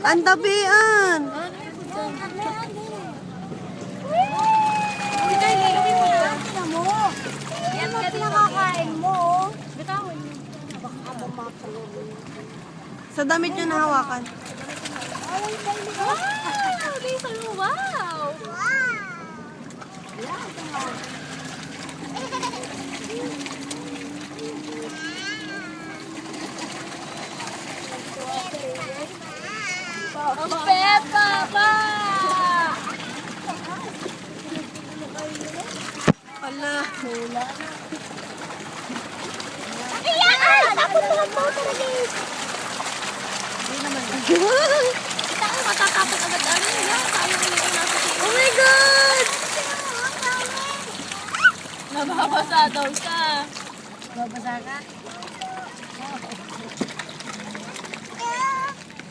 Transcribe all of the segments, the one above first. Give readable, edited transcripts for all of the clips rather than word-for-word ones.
Ang tabian. Yan ka nakakain mo. Bitawan niyo. Sa damit nyo nahawakan. Wow! Lisa, wow! Ang Peppa pa! Ala. Ayan! Tapos mo lang po talaga eh. Kita ko matatapos agad ano yan. Sayang yung nasa tiyo. Oh my God! Nababasa daw siya. Babasa ka?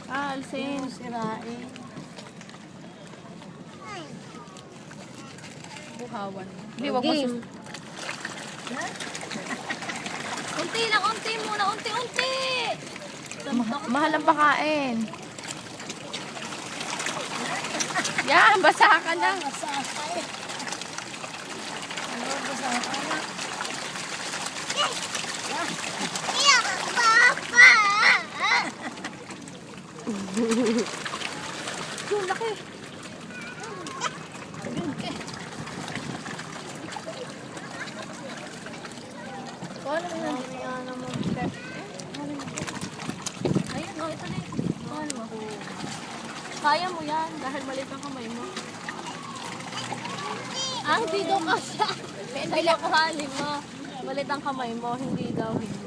Alsin. Sirain. Buhawan. Hindi, wag mo unti lang, unti muna, unti-unti. Mahal ang pakain. Yan, basa ka na. Basa ka eh. Ano, basa ka na? Yung laki. Paano mo yan? Ayun, no, ito na yun. Paano mo? Kaya mo yan dahil maliit ang kamay mo. Ang di daw ka siya. Hindi lang kuhanin mo. Maliit ang kamay mo, hindi daw, hindi.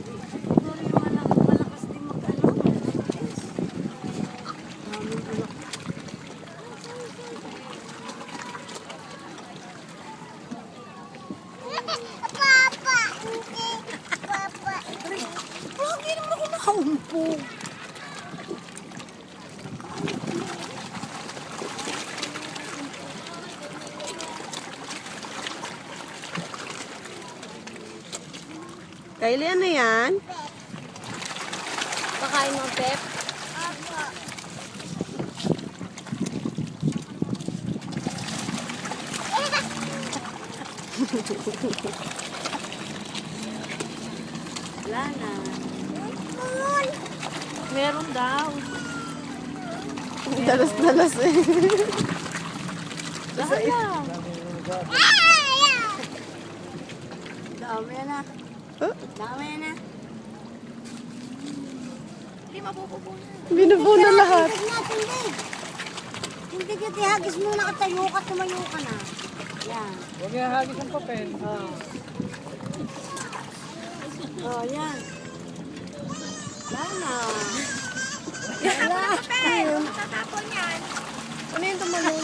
Malakas din mag-ano. Daming anak. Lagi naman ako nakaumpog. Kylie, ano yan? Pakain mo, Pep. Wala na. Meron daw. Dalas-dalas eh. Lahat lang. Dami na. Huh? Dami na. Hindi mapupupo na. Binubo na lahat. Hindi ka tihagis muna katayo ka, tumayo ka na. Yan. Huwag yung hagis ng papel. Oh. Oh, yan. Wala na. Wala. Tatapon yan. Ano yung tumalon?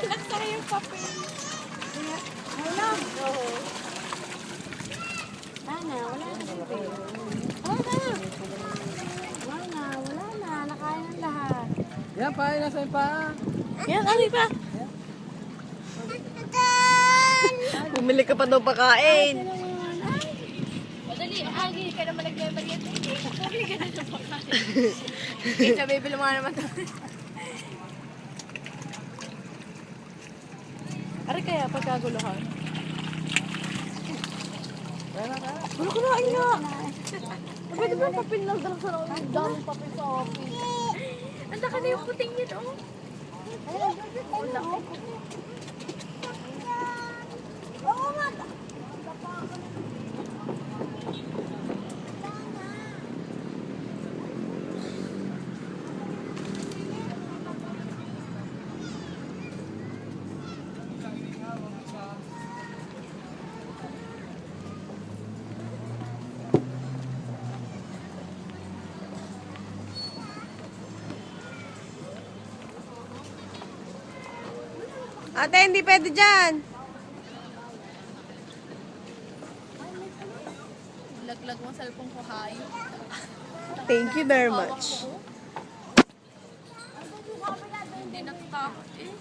Saka yung papel. Wala. Wala na. Wala na. Wala na. Wala na. Nakain ng lahat. Yan, pahay na sa'yo pa. Yan, ano pa? Bumili ka pa daw pakain. Madali, agi ka naman nagmemory. Bumili ka na ng pagkain. Kaya bibili mo nga naman ito. Ari kaya pagkaguluhan? Wala ko na ina. Pwede ba papel lang dalang sa loob? Ang daming papel sa office. Ang laki na yung puting yun, oh. Ang laki. Ate, hindi pwede dyan. Laglag mo cellphone ko, hi. Thank you very much. Hindi nagtakot eh.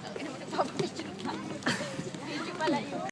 Ang ina mo nagpapapicture ka. Video pala yun.